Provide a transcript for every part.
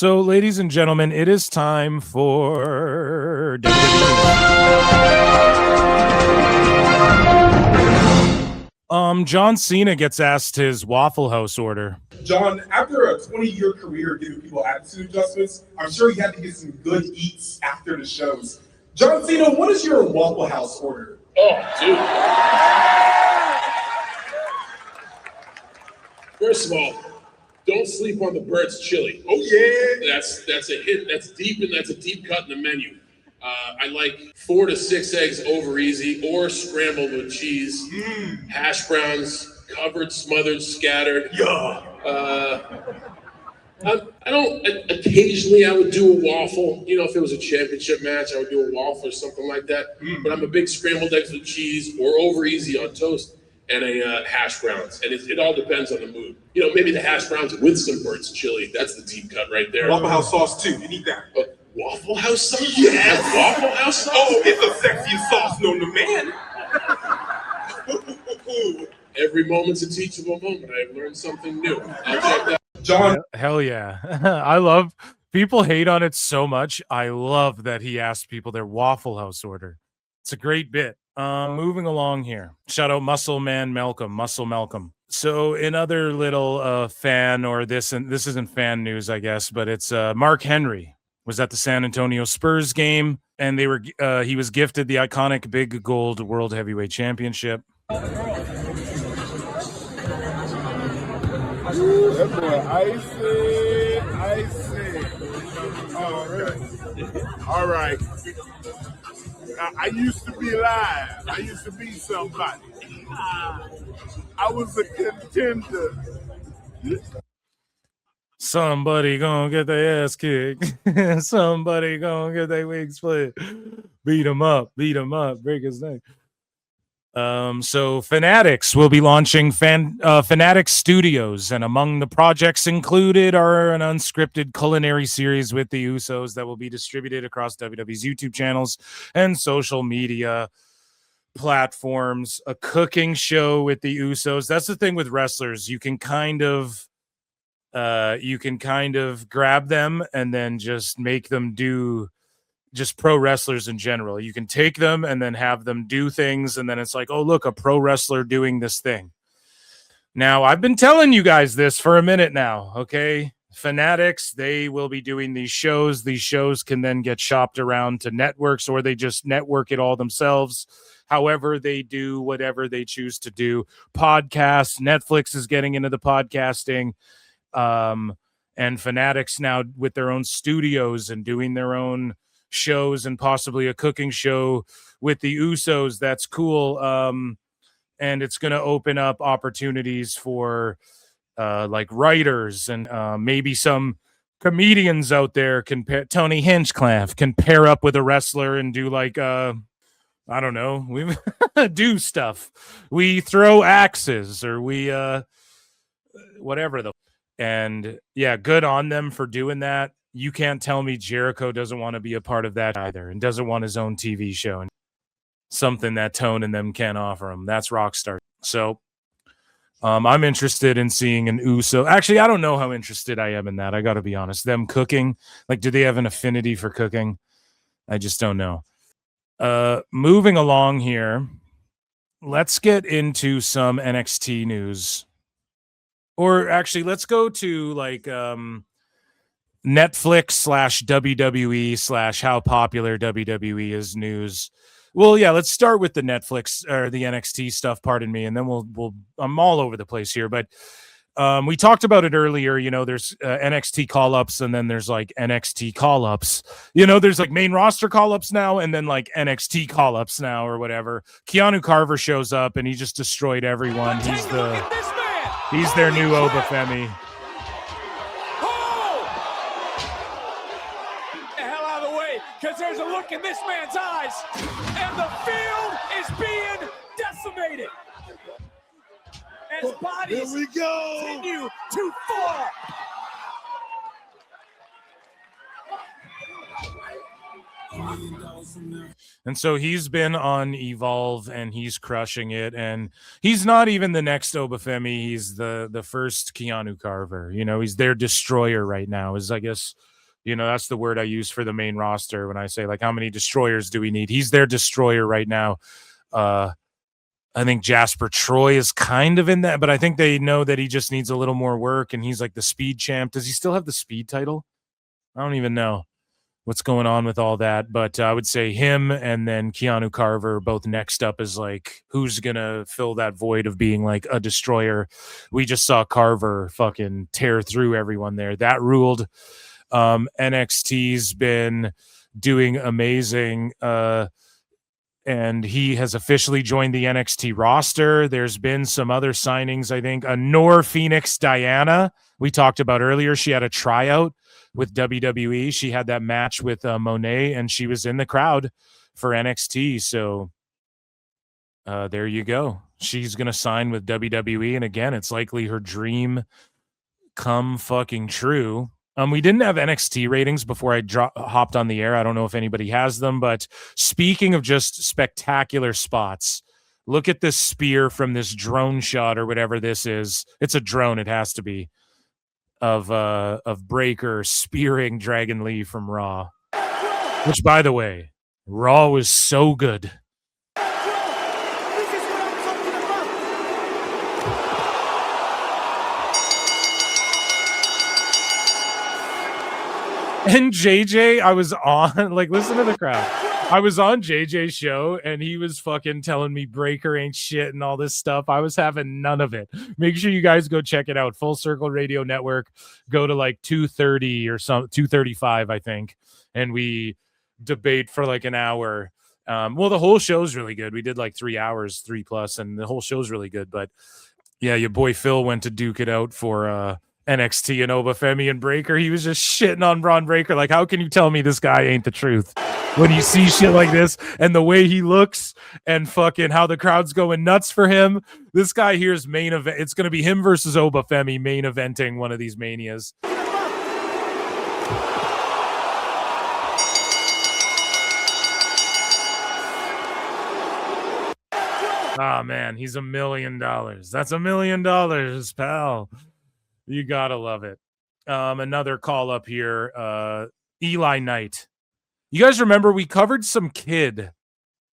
So, ladies and gentlemen, it is time for WWE. John Cena gets asked his Waffle House order. John, after a 20-year career giving people attitude adjustments, I'm sure you had to get some good eats after the shows. John Cena, what is your Waffle House order? Oh, dude. First of all, don't sleep on the bird's chili. Oh yeah, that's a hit. That's deep, and that's a deep cut in the menu. I like 4 to 6 eggs over easy, or scrambled with cheese, hash browns, covered, smothered, scattered. Yeah. I don't. Occasionally, I would do a waffle. You know, if it was a championship match, I would do a waffle or something like that. But I'm a big scrambled eggs with cheese or over easy on toast, and a hash browns. And it all depends on the mood. You know, maybe the hash browns with some bird's chili. That's the deep cut right there. Waffle House sauce too. You need that. Waffle House sauce? Yes. Waffle House sauce? Oh, it's the sexiest sauce known to man. Every moment's a teachable moment. I've learned something new. I'll check that. John. Hell yeah. I love, people hate on it so much. I love that he asked people their Waffle House order. It's a great bit. Moving along here. Shout out Muscle Malcolm. So in other little fan, or this isn't fan news, I guess, but it's Mark Henry was at the San Antonio Spurs game, and he was gifted the iconic big gold World Heavyweight Championship. That boy icy. Oh, really? All right. I used to be live. I used to be somebody. I was a contender. Somebody gonna get their ass kicked. Somebody gonna get their wig split. Beat him up, break his neck. So Fanatics will be launching Fanatics Studios, and among the projects included are an unscripted culinary series with the Usos that will be distributed across WWE's YouTube channels and social media platforms. A cooking show with the Usos. That's the thing with wrestlers. You can kind of grab them and then just make them do just pro wrestlers in general. You can take them and then have them do things, and then it's like, oh, look, a pro wrestler doing this thing. Now, I've been telling you guys this for a minute now, okay? Fanatics, they will be doing these shows. These shows can then get shopped around to networks, or they just network it all themselves. However they do, whatever they choose to do. Podcasts, Netflix is getting into the podcasting. And Fanatics now with their own studios and doing their own shows, and possibly a cooking show with the Usos. That's cool. And it's going to open up opportunities for like writers, and maybe some comedians out there can Tony Hinchcliffe can pair up with a wrestler and do like I don't know, we do stuff. We throw axes, or we whatever the. And yeah, good on them for doing that. You can't tell me Jericho doesn't want to be a part of that either, and doesn't want his own TV show, and something that Tone and them can't offer him. That's Rockstar. So I'm interested in seeing an Uso. Actually, I don't know how interested I am in that. I got to be honest. Them cooking, like, do they have an affinity for cooking? I just don't know. Moving along here, let's get into some NXT news. Or actually, let's go to like Netflix/WWE/ how popular WWE is news. Well, yeah, let's start with the Netflix or the NXT stuff. Pardon me, and then we'll. I'm all over the place here, but we talked about it earlier. You know, there's NXT call-ups, and then there's like NXT call-ups. You know, there's like main roster call-ups now, and then like NXT call-ups now, or whatever. Keanu Carver shows up, and he just destroyed everyone. He's their new Obafemi. The hell out of the way, because there's a look in this man's eyes, and the field is being decimated as bodies continue to fall. And so he's been on Evolve, and he's crushing it. And he's not even the next Obafemi. He's the first Keanu Carver. You know, he's their destroyer right now, is I guess You know, that's the word I use for the main roster when I say, like, how many destroyers do we need? He's their destroyer right now. I think Jasper Troy is kind of in that, but I think they know that he just needs a little more work, and he's like the speed champ. Does he still have the speed title? I don't even know what's going on with all that, but I would say him and then Keanu Carver both next up is like, who's going to fill that void of being like a destroyer? We just saw Carver fucking tear through everyone there. That ruled. NXT's been doing amazing, and he has officially joined the NXT roster. There's been some other signings, I think. Nor Phoenix Diana, we talked about earlier. She had a tryout with WWE. She had that match with Monet, and she was in the crowd for NXT. So there you go. She's going to sign with WWE. And again, it's likely her dream come fucking true. We didn't have NXT ratings before I hopped on the air. I don't know if anybody has them, but speaking of just spectacular spots, look at this spear from this drone shot or whatever this is. It's a drone. It has to be of Breaker spearing Dragon Lee from Raw, which, by the way, Raw was so good. And JJ, I was on, like, listen to the crowd. I was on JJ's show, and he was fucking telling me Breaker ain't shit and all this stuff. I was having none of it. Make sure you guys go check it out. Full Circle Radio Network. Go to like 2:30 or some 2:35, I think, and we debate for like an hour. Well, the whole show's really good. We did like 3 hours, 3+, and the whole show's really good. But yeah, your boy Phil went to duke it out for NXT and Obafemi and Breaker. He was just shitting on Bron Breaker. Like, how can you tell me this guy ain't the truth? When you see shit like this and the way he looks and fucking how the crowd's going nuts for him, this guy here's main event. It's going to be him versus Obafemi main eventing one of these manias. Ah, man, he's $1 million. That's $1 million, pal. You gotta love it. Another call up here. Eli Knight. You guys remember we covered some kid's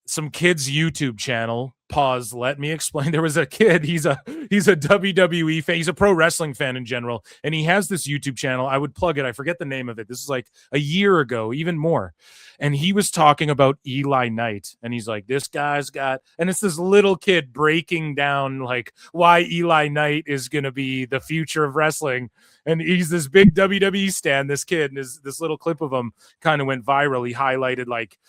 YouTube channel. Pause. Let me explain. There was a kid. He's a WWE fan. He's a pro wrestling fan in general, and he has this YouTube channel. I would plug it. I forget the name of it. This is like a year ago, even more. And he was talking about Eli Knight, and he's like, this guy's got, and it's this little kid breaking down like why Eli Knight is going to be the future of wrestling. And he's this big WWE stan, this kid, and this little clip of him kind of went viral. He highlighted like,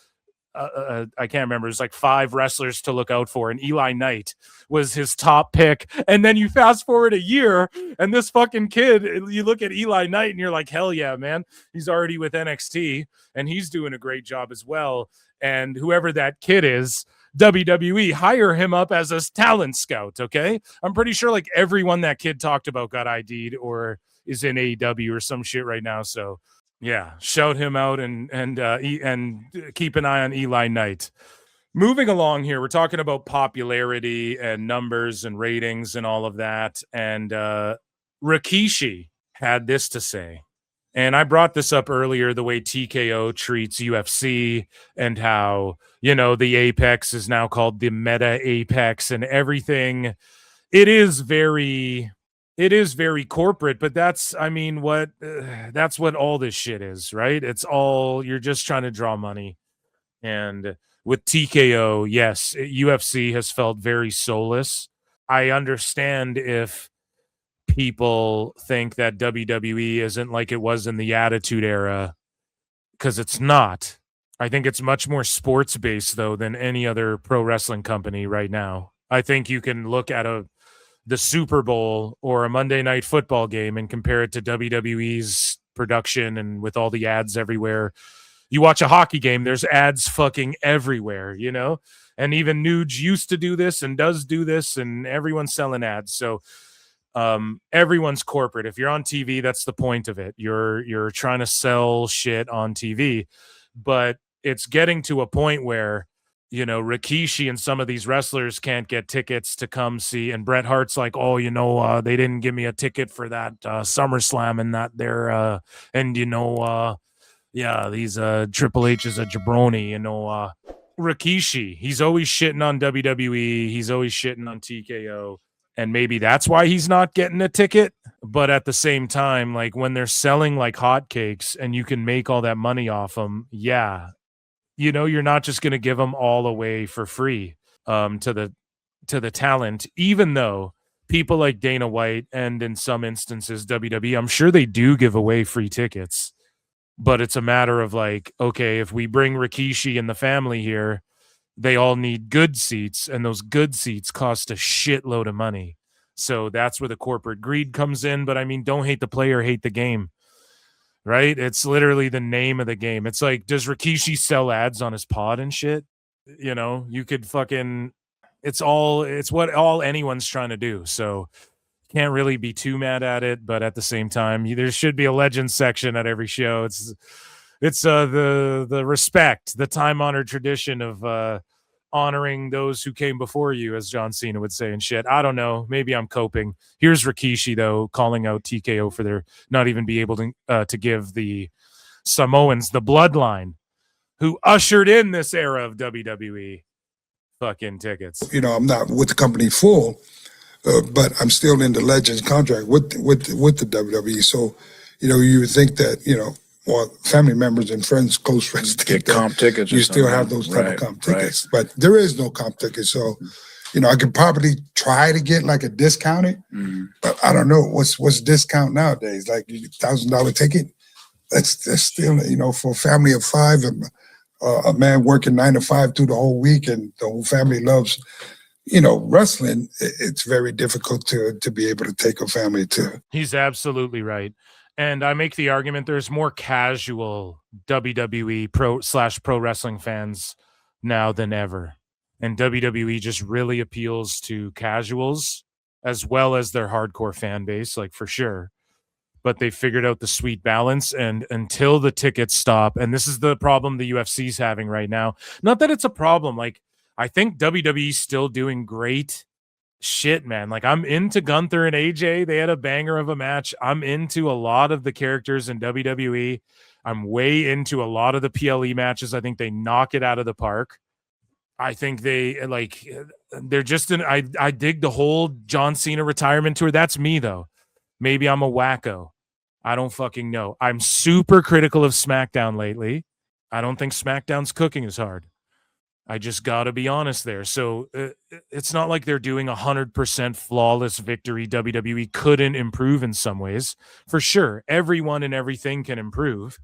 I can't remember. It's like 5 wrestlers to look out for, and Eli Knight was his top pick. And then you fast forward a year, and this fucking kid, you look at Eli Knight, and you're like, hell yeah, man. He's already with NXT, and he's doing a great job as well. And whoever that kid is, WWE, hire him up as a talent scout, okay? I'm pretty sure like everyone that kid talked about got ID'd or is in AEW or some shit right now, so yeah, shout him out and keep an eye on Eli Knight. Moving along here, we're talking about popularity and numbers and ratings and all of that. And Rikishi had this to say. And I brought this up earlier, the way TKO treats UFC and how, you know, the Apex is now called the Meta Apex and everything. It is very corporate, but that's what all this shit is, right? It's all, you're just trying to draw money. And with TKO, yes, UFC has felt very soulless. I understand if people think that WWE isn't like it was in the Attitude Era, because it's not. I think it's much more sports based though than any other pro wrestling company right now. I think you can look at the Super Bowl or a Monday Night Football game and compare it to WWE's production, and with all the ads everywhere. You watch a hockey game, there's ads fucking everywhere, you know? And even Nuge used to do this and does do this, and everyone's selling ads. So everyone's corporate. If you're on TV, that's the point of it. You're trying to sell shit on TV. But it's getting to a point where, you know, Rikishi and some of these wrestlers can't get tickets to come see. And Bret Hart's like, oh, you know, they didn't give me a ticket for that SummerSlam and that there. And, you know, Yeah, these Triple H is a jabroni, you know. Rikishi, he's always shitting on WWE. He's always shitting on TKO. And maybe that's why he's not getting a ticket. But at the same time, like when they're selling like hotcakes and you can make all that money off them, yeah, you know, you're not just going to give them all away for free to the talent, even though people like Dana White and in some instances WWE, I'm sure they do give away free tickets. But it's a matter of like, okay, if we bring Rikishi and the family here, they all need good seats, and those good seats cost a shitload of money. So that's where the corporate greed comes in. But I mean, don't hate the player, hate the game, right? It's literally the name of the game. It's like, does Rikishi sell ads on his pod and shit? You know, you could fucking, it's what all anyone's trying to do. So can't really be too mad at it, but at the same time, there should be a legends section at every show. It's the respect, the time-honored tradition of honoring those who came before you, as John Cena would say and shit. I don't know. Maybe I'm coping. Here's Rikishi, though, calling out TKO for their not even be able to give the Samoans, the bloodline, who ushered in this era of WWE, fucking tickets. You know, I'm not with the company full, but I'm still in the Legends contract with the WWE. So, you know, you would think that, you know, or family members and friends, close friends, to get comp tickets. You still have those type of comp tickets, but there is no comp ticket. So, you know, I could probably try to get like a discounted, but I don't know what's discount nowadays. Like $1,000 ticket. That's still, you know, for a family of 5, a man working 9 to 5 through the whole week, and the whole family loves, you know, wrestling. It's very difficult to be able to take a family to. He's absolutely right. And I make the argument there's more casual WWE pro wrestling fans now than ever. And WWE just really appeals to casuals as well as their hardcore fan base, like for sure. But they figured out the sweet balance. And until the tickets stop, and this is the problem the UFC's having right now. Not that it's a problem. Like, I think WWE's still doing great shit, man. Like, I'm into Gunther and AJ. They had a banger of a match. I'm into a lot of the characters in WWE. I'm way into a lot of the PLE matches. I think they knock it out of the park. I think they're just I dig the whole John Cena retirement tour. That's me, though. Maybe I'm a wacko. I don't fucking know. I'm super critical of SmackDown lately. I don't think SmackDown's cooking as hard. I just got to be honest there. So it's not like they're doing 100% flawless victory. WWE couldn't improve in some ways. For sure, everyone and everything can improve.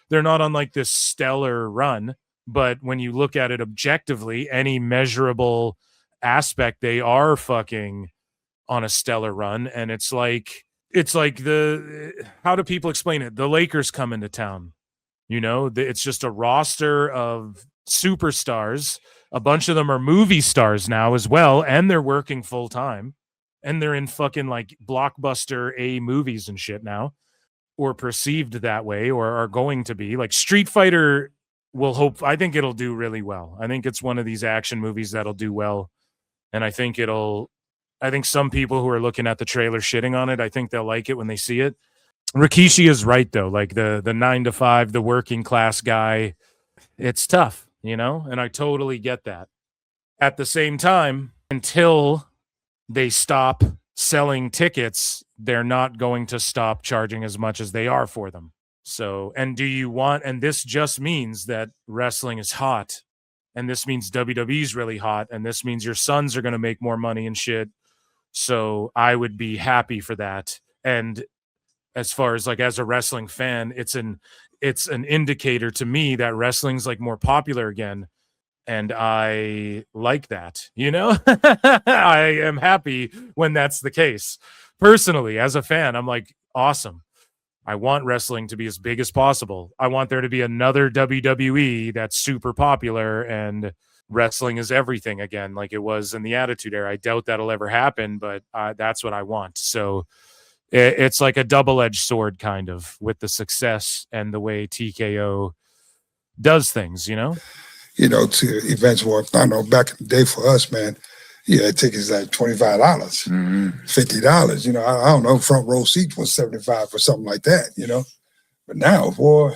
They're not on like this stellar run, but when you look at it objectively, any measurable aspect, they are fucking on a stellar run. And it's like how do people explain it? The Lakers come into town. You know, it's just a roster of superstars. A bunch of them are movie stars now as well, and they're working full time, and they're in fucking like blockbuster A movies and shit now, or perceived that way, or are going to be. Like Street Fighter I think it'll do really well. I think it's one of these action movies that'll do well, and I think some people who are looking at the trailer shitting on it, I think they'll like it when they see it. Rikishi is right though, like the 9 to 5, the working class guy. It's tough, you know, and I totally get that. At the same time, until they stop selling tickets, they're not going to stop charging as much as they are for them. So, and this just means that wrestling is hot, and this means WWE's really hot, and this means your sons are going to make more money and shit. So I would be happy for that. And as far as like as a wrestling fan, it's an indicator to me that wrestling's like more popular again, and I like that, you know. I am happy when that's the case. Personally, as a fan, I'm like, awesome. I want wrestling to be as big as possible. I want there to be another WWE that's super popular, and wrestling is everything again, like it was in the Attitude Era. I doubt that'll ever happen, but that's what I want. So it's like a double-edged sword kind of with the success and the way TKO does things, you know? You know, to events where, I know back in the day for us, man, yeah, tickets like $25, $50. You know, I don't know, front row seats was $75 or something like that, you know? But now, boy,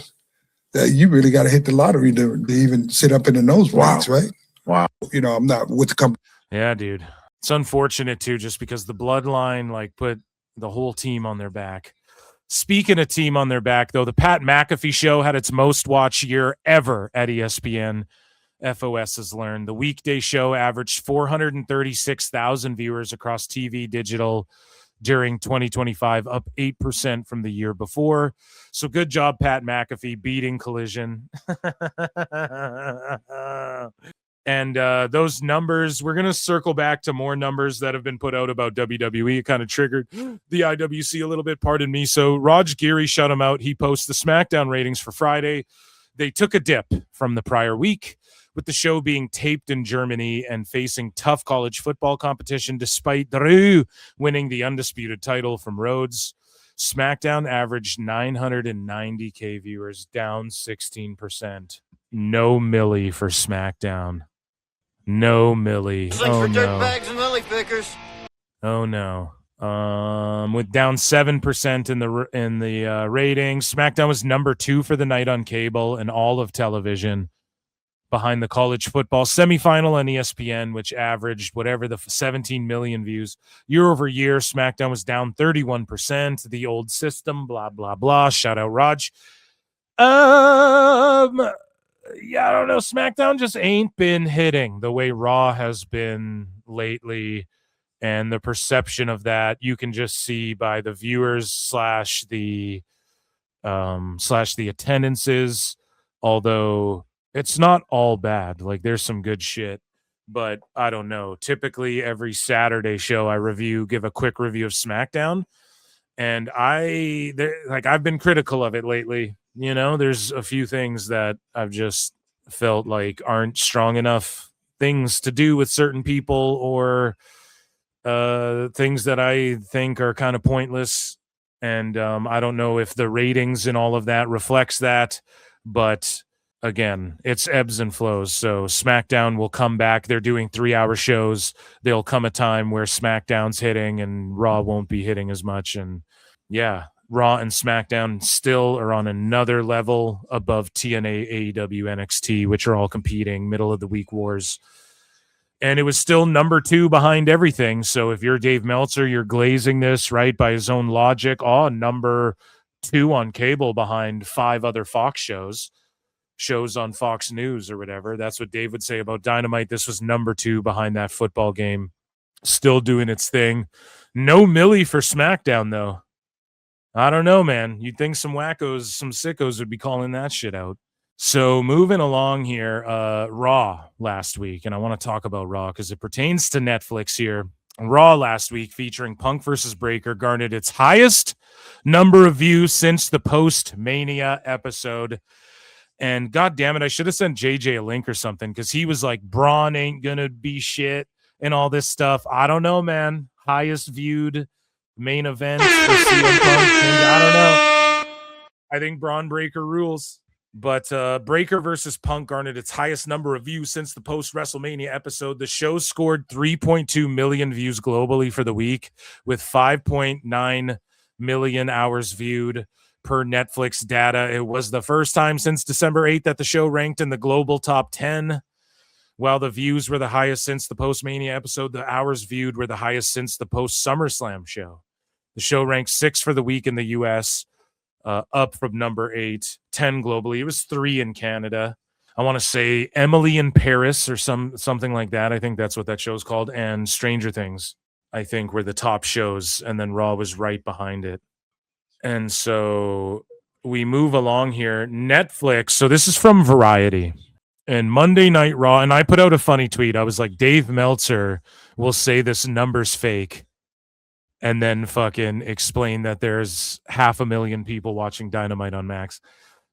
You really got to hit the lottery to even sit up in the nosebleeds, right? Wow. You know, I'm not with the company. Yeah, dude. It's unfortunate too, just because the bloodline like put the whole team on their back. Speaking of team on their back, though, the Pat McAfee show had its most watched year ever at ESPN. FOS has learned. The weekday show averaged 436,000 viewers across TV, digital during 2025, up 8% from the year before. So good job, Pat McAfee, beating Collision. And those numbers, we're going to circle back to more numbers that have been put out about WWE. It kind of triggered the IWC a little bit, pardon me. So Raj Giri shut him out. He posts the SmackDown ratings for Friday. They took a dip from the prior week, with the show being taped in Germany and facing tough college football competition despite Drew winning the undisputed title from Rhodes. SmackDown averaged 990K viewers, down 16%. No Millie for SmackDown. No Millie. Oh no. Oh no. With down 7% in the ratings. SmackDown was number 2 for the night on cable and all of television, behind the college football semifinal on ESPN, which averaged whatever the 17 million views. Year over year, SmackDown was down 31%. The old system, blah, blah, blah. Shout out Raj. Yeah, I don't know. SmackDown just ain't been hitting the way Raw has been lately. And the perception of that you can just see by the viewers slash the attendances, although it's not all bad. Like there's some good shit, but I don't know. Typically every Saturday show I give a quick review of SmackDown, and I've been critical of it lately. You know, there's a few things that I've just felt like aren't strong enough things to do with certain people, or things that I think are kind of pointless. And I don't know if the ratings and all of that reflects that, but again, it's ebbs and flows. So SmackDown will come back. They're doing 3-hour shows. There'll come a time where SmackDown's hitting and Raw won't be hitting as much. And yeah, Raw and SmackDown still are on another level above TNA, AEW, NXT, which are all competing middle of the week wars. And it was still number 2 behind everything. So if you're Dave Meltzer, you're glazing this, right, by his own logic. Number 2 on cable behind 5 other Fox shows on Fox News or whatever. That's what Dave would say about Dynamite. This was number 2 behind that football game. Still doing its thing. No Millie for SmackDown, though. I don't know, man. You'd think some wackos, some sickos would be calling that shit out. So moving along here, Raw last week, and I want to talk about Raw because it pertains to Netflix here. Raw last week, featuring Punk versus Breaker, garnered its highest number of views since the post-Mania episode. And God damn it, I should have sent JJ a link or something, because he was like, Bron ain't gonna be shit and all this stuff. I don't know, man. Highest viewed main event for CM Punk. I don't know. I think Braun Breaker rules. But Breaker versus Punk garnered its highest number of views since the post-WrestleMania episode. The show scored 3.2 million views globally for the week, with 5.9 million hours viewed per Netflix data. It was the first time since December 8th that the show ranked in the global top 10. While the views were the highest since the post-Mania episode, the hours viewed were the highest since the post-SummerSlam show. The show ranked 6th for the week in the U.S., up from number 8, 10 globally. It was 3 in Canada. I want to say Emily in Paris or something like that. I think that's what that show's called. And Stranger Things, I think, were the top shows. And then Raw was right behind it. And so we move along here. Netflix. So this is from Variety. And Monday Night Raw. And I put out a funny tweet. I was like, Dave Meltzer will say this number's fake, and then fucking explain that there's 500,000 people watching Dynamite on Max.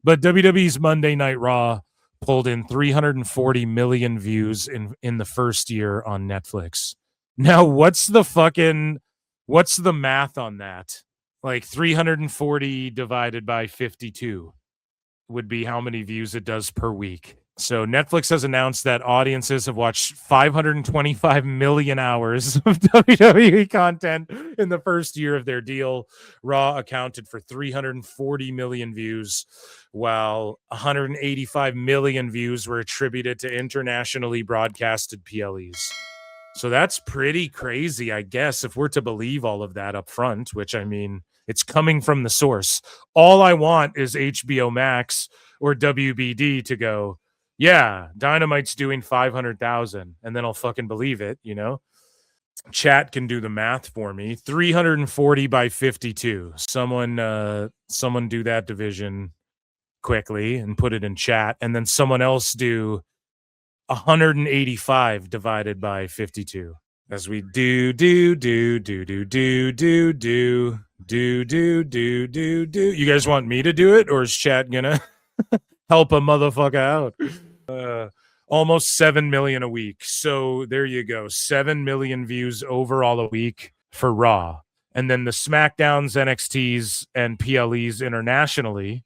But WWE's Monday Night Raw pulled in 340 million views in the first year on Netflix. Now, what's the math on that? Like 340 divided by 52 would be how many views it does per week. So Netflix has announced that audiences have watched 525 million hours of WWE content in the first year of their deal. Raw accounted for 340 million views, while 185 million views were attributed to internationally broadcasted PLEs. So that's pretty crazy, I guess, if we're to believe all of that up front, which, I mean, it's coming from the source. All I want is HBO Max or WBD to go, yeah, Dynamite's doing 500,000, and then I'll fucking believe it, you know? Chat can do the math for me. 340 by 52. Someone do that division quickly and put it in chat, and then someone else do 185 divided by 52. As we do. You guys want me to do it, or is chat gonna help a motherfucker out? Almost 7 million a week. So there you go. 7 million views overall a week for Raw. And then the SmackDowns, NXTs, and PLEs internationally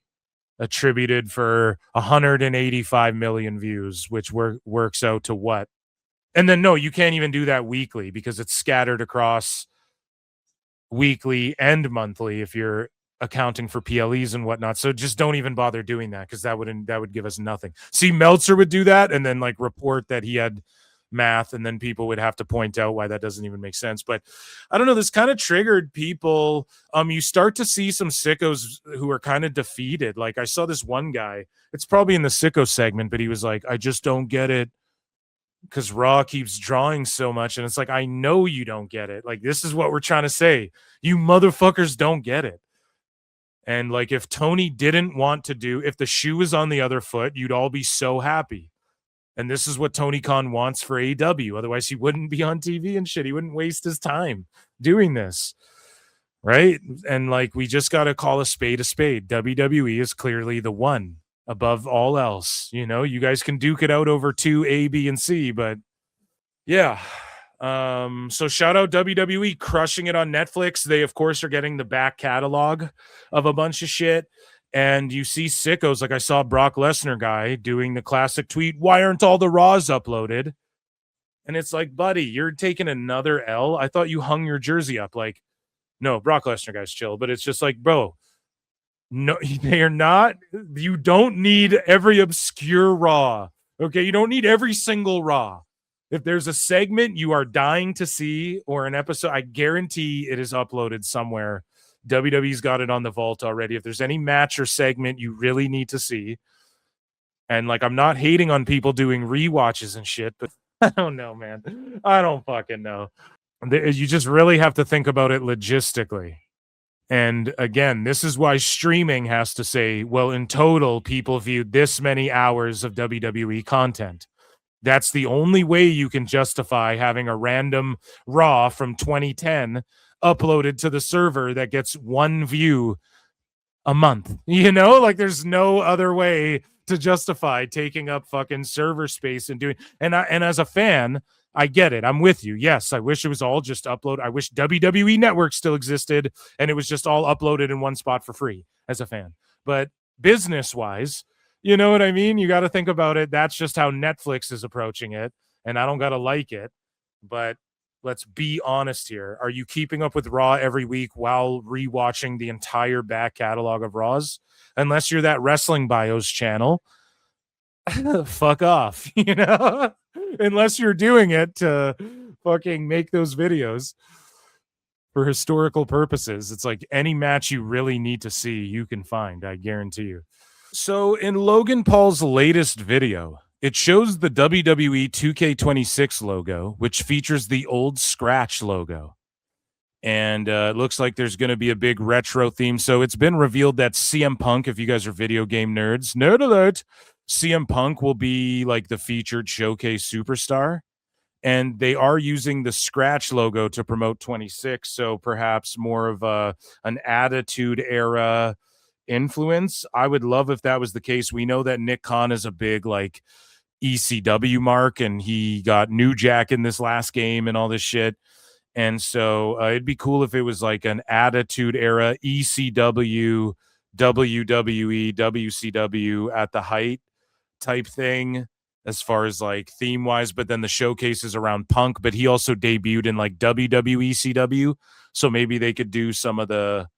attributed for 185 million views, which works out to what? And then, no, you can't even do that weekly because it's scattered across weekly and monthly if you're accounting for PLEs and whatnot. So just don't even bother doing that, because that would give us nothing. See, Meltzer would do that and then like report that he had math, and then people would have to point out why that doesn't even make sense. But I don't know, this kind of triggered people. You start to see some sickos who are kind of defeated. Like I saw this one guy, it's probably in the sicko segment, but he was like, I just don't get it because Raw keeps drawing so much. And it's like, I know you don't get it. Like, this is what we're trying to say. You motherfuckers don't get it. And like, if Tony didn't want to do, if the shoe was on the other foot, you'd all be so happy. And this is what Tony Khan wants for AEW. Otherwise, he wouldn't be on TV and shit. He wouldn't waste his time doing this. Right? And like, we just got to call a spade a spade. WWE is clearly the one above all else. You know, you guys can duke it out over 2 A, B, and C, but yeah. So shout out WWE crushing it on Netflix. They, of course, are getting the back catalog of a bunch of shit. And you see sickos, like I saw Brock Lesnar guy doing the classic tweet, why aren't all the Raws uploaded? And it's like, buddy, you're taking another L. I thought you hung your jersey up. Like, no, Brock Lesnar guy's chill. But it's just like, bro, no, they are not. You don't need every obscure Raw. Okay, you don't need every single Raw. If there's a segment you are dying to see or an episode, I guarantee it is uploaded somewhere. WWE's got it on the vault already. If there's any match or segment you really need to see, and like, I'm not hating on people doing rewatches and shit, but I don't know, man. I don't fucking know. You just really have to think about it logistically. And again, this is why streaming has to say, well, in total, people viewed this many hours of WWE content. That's the only way you can justify having a random Raw from 2010 uploaded to the server that gets 1 view a month. You know, like, there's no other way to justify taking up fucking server space and doing. And as a fan, I get it. I'm with you. Yes, I wish it was all just upload. I wish WWE Network still existed and it was just all uploaded in one spot for free as a fan. But business-wise, you know what I mean? You got to think about it. That's just how Netflix is approaching it, and I don't got to like it. But let's be honest here. Are you keeping up with Raw every week while rewatching the entire back catalog of Raws? Unless you're that Wrestling Bios channel, fuck off, you know? Unless you're doing it to fucking make those videos for historical purposes. It's like any match you really need to see, you can find, I guarantee you. So in Logan Paul's latest video, it shows the WWE 2K26 logo, which features the old Scratch logo. And it looks like there's going to be a big retro theme. So it's been revealed that CM Punk, if you guys are video game nerds, nerd alert, CM Punk will be like the featured showcase superstar. And they are using the Scratch logo to promote 26. So perhaps more of an Attitude Era influence. I would love if that was the case. We know that Nick Khan is a big like ECW mark, and he got New Jack in this last game and all this shit. And so it'd be cool if it was like an Attitude Era ECW, WWE, WCW at the height type thing as far as like theme wise, but then the showcase is around Punk, but he also debuted in like WWE CW. So maybe they could do some of the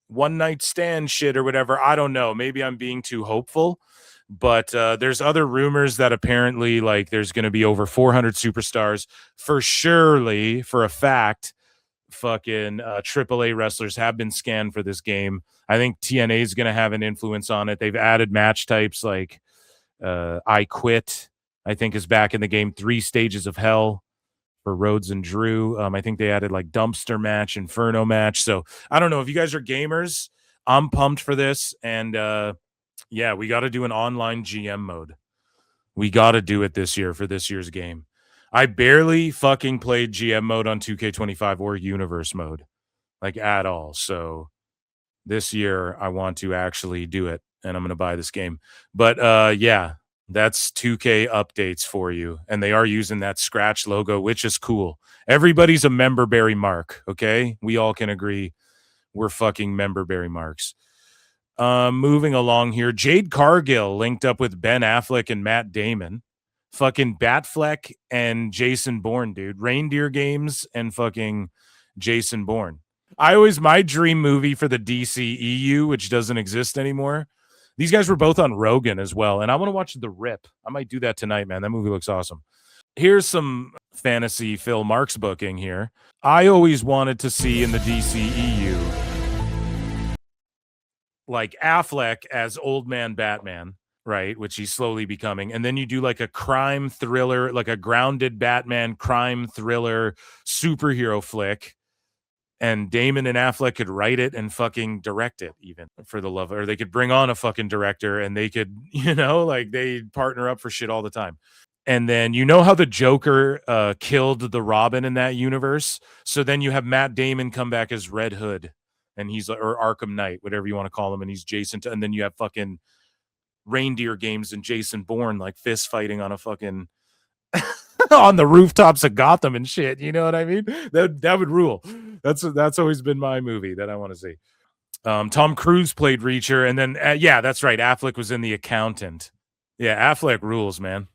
one night stand shit or whatever. I don't know. Maybe I'm being too hopeful, but there's other rumors that apparently like there's going to be over 400 superstars for surely, for a fact. Fucking AAA wrestlers have been scanned for this game. I think TNA is going to have an influence on it. They've added match types like I Quit, I think, is back in the game. 3 Stages of Hell for Rhodes and Drew. I think they added like Dumpster Match, Inferno Match. So I don't know if you guys are gamers. I'm pumped for this. And yeah, we got to do an online GM mode. We got to do it this year for this year's game. I barely fucking played GM mode on 2K25 or Universe mode, like at all. So this year I want to actually do it, and I'm going to buy this game. But yeah, that's 2K updates for you. And they are using that Scratch logo, which is cool. Everybody's a member berry mark, okay? We all can agree we're fucking member berry marks. Moving along here, Jade Cargill linked up with Ben Affleck and Matt Damon. Fucking Batfleck and Jason Bourne, dude. Reindeer Games and fucking Jason Bourne. My dream movie for the DCEU, which doesn't exist anymore. These guys were both on Rogan as well, and I want to watch The Rip. I might do that tonight, man. That movie looks awesome. Here's some fantasy Phil Marks booking here. I always wanted to see in the DCEU like Affleck as Old Man Batman, right? Which he's slowly becoming. And then you do like a crime thriller, like a grounded Batman crime thriller superhero flick. And Damon and Affleck could write it and fucking direct it, even, for the love, or they could bring on a fucking director and they could, you know, like they partner up for shit all the time. And then you know how the Joker killed the Robin in that universe? So then you have Matt Damon come back as Red Hood, and he's, or Arkham Knight, whatever you want to call him, and he's Jason. And then you have fucking Reindeer Games and Jason Bourne like fist fighting on a fucking on the rooftops of Gotham and shit. You know what I mean? That would rule. That's always been my movie that I want to see. Tom Cruise played Reacher, and then yeah, that's right. Affleck was in The Accountant. Yeah, Affleck rules, man.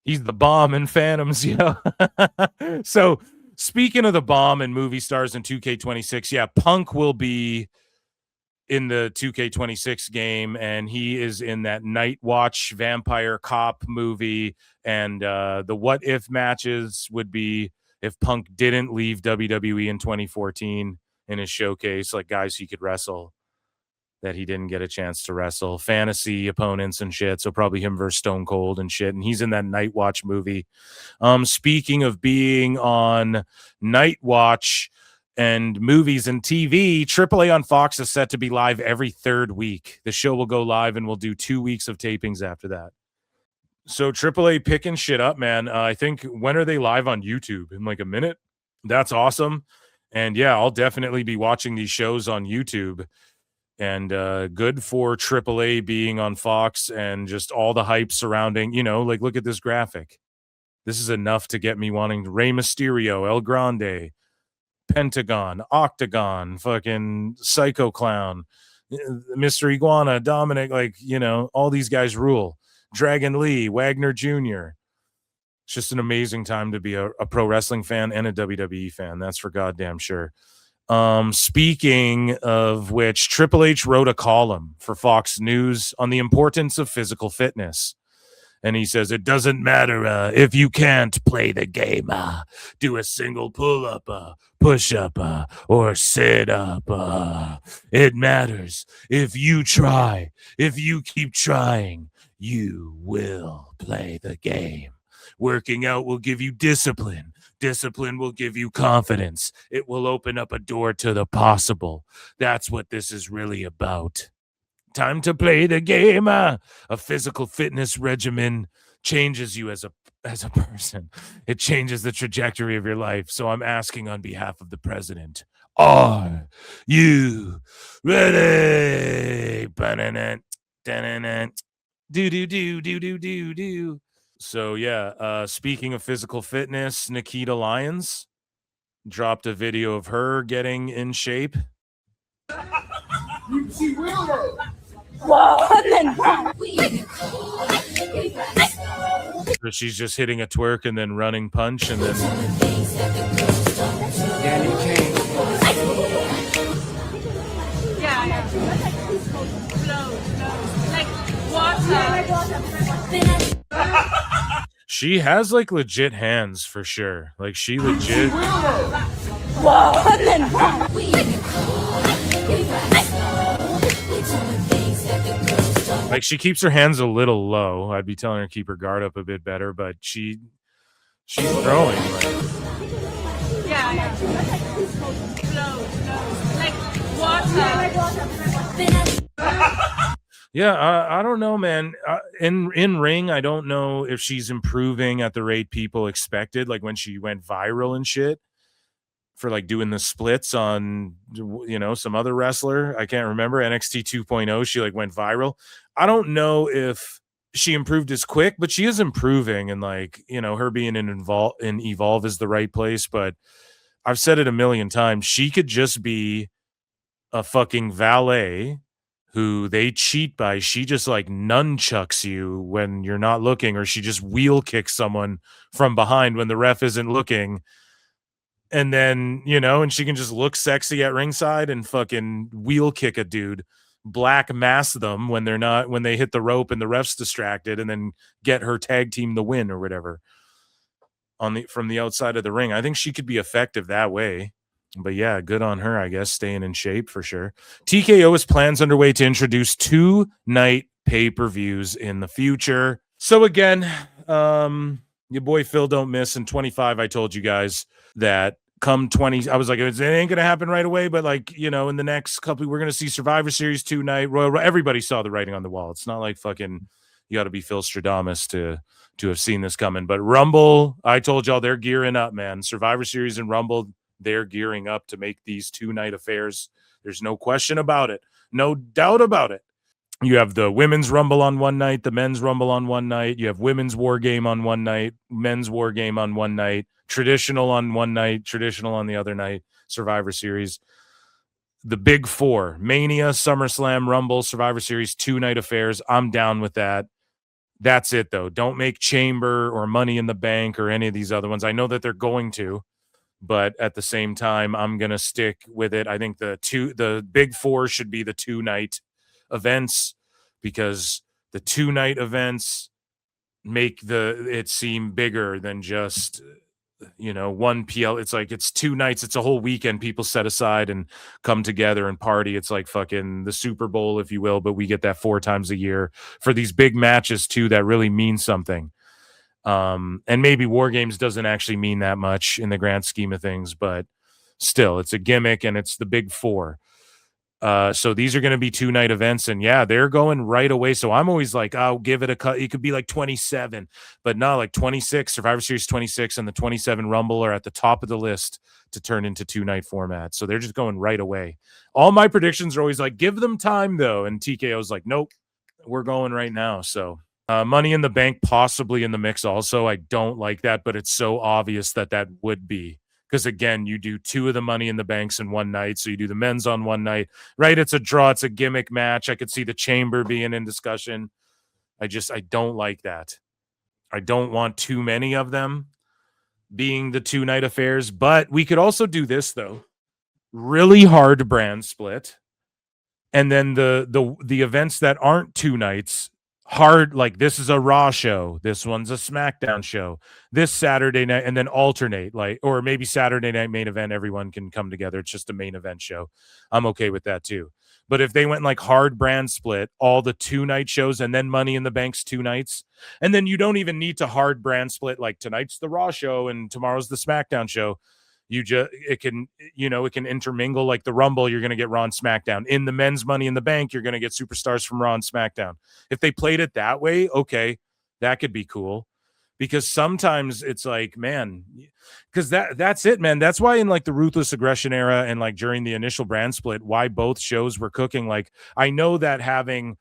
He's the bomb in Phantoms, you know. So speaking of the bomb and movie stars in 2K26, yeah, Punk will be in the 2K26 game, and he is in that Night Watch vampire cop movie. And the what if matches would be if Punk didn't leave WWE in 2014 in his showcase, like guys he could wrestle that he didn't get a chance to wrestle, fantasy opponents and shit. So probably him versus Stone Cold and shit. And he's in that Night Watch movie. Speaking of being on Night Watch and movies and TV, AAA on Fox is set to be live every 3rd week. The show will go live and we'll do 2 weeks of tapings after that. So AAA picking shit up, man. I think, when are they live on YouTube? In like a minute? That's awesome. And yeah, I'll definitely be watching these shows on YouTube. And good for AAA being on Fox and just all the hype surrounding, you know, like look at this graphic. This is enough to get me wanting Rey Mysterio, El Grande, Pentagon, Octagon, fucking Psycho Clown, Mr. Iguana, Dominic, like, you know, all these guys rule. Dragon Lee, Wagner Jr. It's just an amazing time to be a pro wrestling fan and a WWE fan. That's for goddamn sure. Speaking of which, Triple H wrote a column for Fox News on the importance of physical fitness. And he says, it doesn't matter if you can't play the game, do a single pull-up, push-up, or sit-up. It matters if you try. If you keep trying, you will play the game. Working out will give you discipline. Discipline will give you confidence. It will open up a door to the possible. That's what this is really about. Time to play the game. A physical fitness regimen changes you as a person. It changes the trajectory of your life. So I'm asking on behalf of the president, are you ready? Do. So yeah, speaking of physical fitness, Nikita Lyons dropped a video of her getting in shape. She will. Whoa, and then So she's just hitting a twerk and then running punch and then. yeah. Like water. She has like legit hands for sure. Like she legit. Whoa, and then Like she keeps her hands a little low. I'd be telling her to keep her guard up a bit better, but she's throwing. Like. yeah. Like water. Yeah, I don't know, man. In ring, I don't know if she's improving at the rate people expected. Like when she went viral and shit for like doing the splits on, you know, some other wrestler. I can't remember NXT 2.0. She like went viral. I don't know if she improved as quick, but she is improving. And like, you know, her being in Evolve is the right place. But I've said it a million times. She could just be a fucking valet who they cheat by. She just like nunchucks you when you're not looking, or she just wheel kicks someone from behind when the ref isn't looking. And then, you know, and she can just look sexy at ringside and fucking wheel kick a dude, black mass them when they hit the rope and the ref's distracted, and then get her tag team the win or whatever from the outside of the ring. I think she could be effective that way. But yeah, good on her, I guess, staying in shape for sure. TKO has plans underway to introduce 2-night pay-per-views in the future. So again, your boy Phil don't miss. In 25, I told you guys that come 20, I was like, it ain't going to happen right away, but like, you know, in the next couple, we're going to see Survivor Series 2-night. Everybody saw the writing on the wall. It's not like fucking, you got to be Phil Stradamus to have seen this coming. But Rumble, I told y'all they're gearing up, man. Survivor Series and Rumble, they're gearing up to make these 2-night affairs. There's no question about it. No doubt about it. You have the women's Rumble on one night, the men's Rumble on one night. You have women's War Game on one night, men's War Game on one night, traditional on one night, traditional on the other night, Survivor Series. The big four, Mania, SummerSlam, Rumble, Survivor Series, 2-night affairs. I'm down with that. That's it, though. Don't make Chamber or Money in the Bank or any of these other ones. I know that they're going to, but at the same time, I'm going to stick with it. I think the big four should be the 2-night events, because the 2-night events make it seem bigger than just, you know, one PL. It's like it's 2 nights. It's a whole weekend people set aside and come together and party. It's like fucking the Super Bowl, if you will, but we get that 4 times a year for these big matches too that really mean something. And maybe War Games doesn't actually mean that much in the grand scheme of things, but still, it's a gimmick and it's the big four. So these are going to be 2-night events, and yeah, they're going right away. So I'm always like, I'll give it a cut. It could be like 27, but no, like 26, Survivor Series 26 and the 27 Rumble are at the top of the list to turn into 2-night format. So they're just going right away. All my predictions are always like, give them time though. And TKO's like, nope, we're going right now. So Money in the Bank possibly in the mix also. I don't like that, but it's so obvious that would be. Because again, you do 2 of the Money in the Banks in one night. So you do the men's on one night, right? It's a draw. It's a gimmick match. I could see the Chamber being in discussion. I don't like that. I don't want too many of them being the 2-night affairs. But we could also do this though. Really hard brand split. And then the events that aren't 2 nights, hard, like this is a Raw show, this one's a SmackDown show, this Saturday night, and then alternate, like, or maybe Saturday night main event, everyone can come together. It's just a main event show. I'm okay with that too. But if they went like hard brand split, all the 2-night shows and then Money in the Bank's 2 nights, and then you don't even need to hard brand split like tonight's the Raw show and tomorrow's the SmackDown show. It can intermingle like the Rumble. You're going to get Raw and SmackDown. In the men's Money in the Bank, you're going to get superstars from Raw and SmackDown. If they played it that way, okay, that could be cool. Because sometimes it's like, man, because that's it, man. That's why in like the Ruthless Aggression era and like during the initial brand split, why both shows were cooking. Like I know that having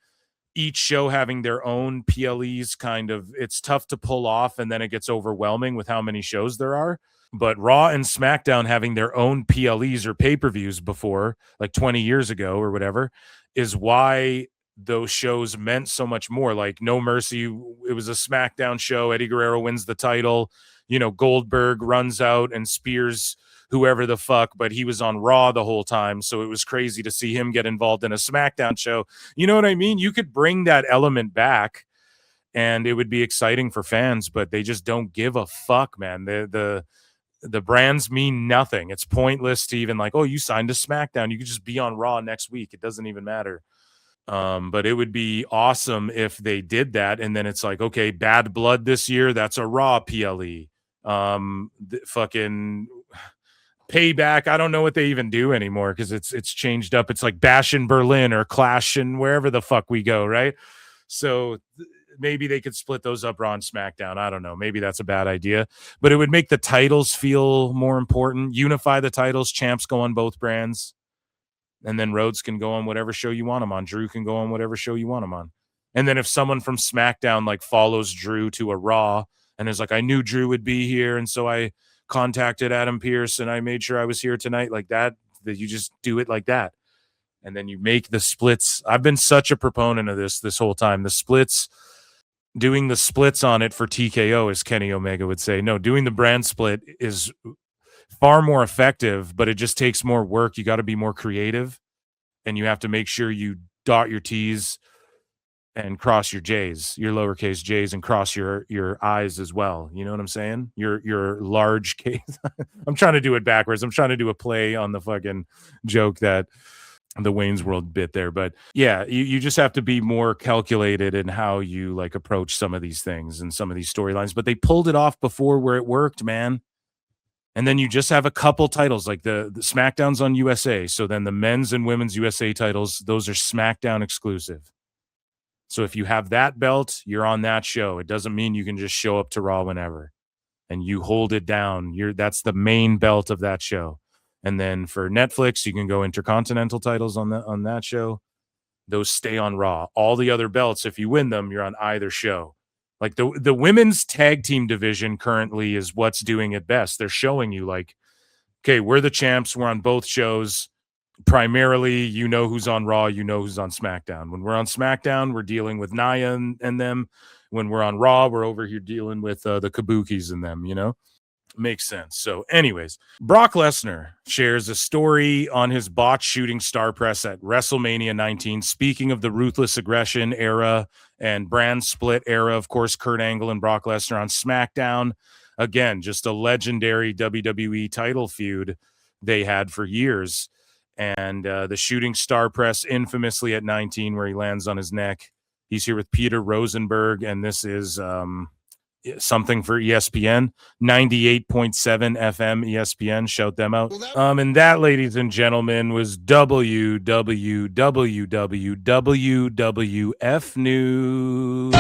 each show having their own PLEs it's tough to pull off, and then it gets overwhelming with how many shows there are. But Raw and SmackDown having their own PLEs or pay-per-views before, like 20 years ago or whatever, is why those shows meant so much more. Like No Mercy, it was a SmackDown show. Eddie Guerrero wins the title. Goldberg runs out and spears whoever the fuck, but he was on Raw the whole time. So it was crazy to see him get involved in a SmackDown show. You know what I mean? You could bring that element back and it would be exciting for fans, but they just don't give a fuck, man. The brands mean nothing. It's pointless to even like, oh, you signed to SmackDown. You could just be on Raw next week. It doesn't even matter. But it would be awesome if they did that. And then it's like, okay, Bad Blood this year, that's a Raw PLE. Fucking Payback, I don't know what they even do anymore because it's changed up. It's like Bash in Berlin or Clash in wherever the fuck we go, right? So maybe they could split those up Raw and SmackDown. I don't know. Maybe that's a bad idea, but it would make the titles feel more important. Unify the titles. Champs go on both brands, and then Rhodes can go on whatever show you want him on. Drew can go on whatever show you want him on. And then if someone from SmackDown like follows Drew to a Raw and is like, I knew Drew would be here, and so I contacted Adam Pearce and I made sure I was here tonight, like that you just do it like that. And then you make the splits. I've been such a proponent of this whole time. The splits, doing the splits on it for TKO, as Kenny Omega would say. No, doing the brand split is far more effective, but it just takes more work. You got to be more creative, and you have to make sure you dot your T's and cross your J's, your lowercase J's, and cross your I's as well. You know what I'm saying? Your large case. I'm trying to do it backwards. I'm trying to do a play on the fucking joke that the Wayne's World bit there. But yeah, you just have to be more calculated in how you like approach some of these things and some of these storylines. But they pulled it off before where it worked, man. And then you just have a couple titles, like the SmackDown's on USA. So then the men's and women's USA titles, those are SmackDown exclusive. So if you have that belt, you're on that show. It doesn't mean you can just show up to Raw whenever and you hold it down. That's the main belt of that show. And then for Netflix, you can go Intercontinental titles on that show. Those stay on Raw. All the other belts, if you win them, you're on either show. Like the women's tag team division currently is what's doing it best. They're showing you like, okay, we're the champs. We're on both shows. Primarily, you know who's on Raw, you know who's on SmackDown. When we're on SmackDown, we're dealing with Nia and them. When we're on Raw, we're over here dealing with the Kabukis and them, Makes sense. So anyways, Brock Lesnar shares a story on his botch shooting star press at WrestleMania 19. Speaking of the ruthless aggression era and brand split era, of course, Kurt Angle and Brock Lesnar on SmackDown. Again, just a legendary WWE title feud they had for years. And the shooting star press infamously at 19 where he lands on his neck. He's here with Peter Rosenberg, and this is something for ESPN, 98.7 FM ESPN. Shout them out. And that, ladies and gentlemen, was WWF News.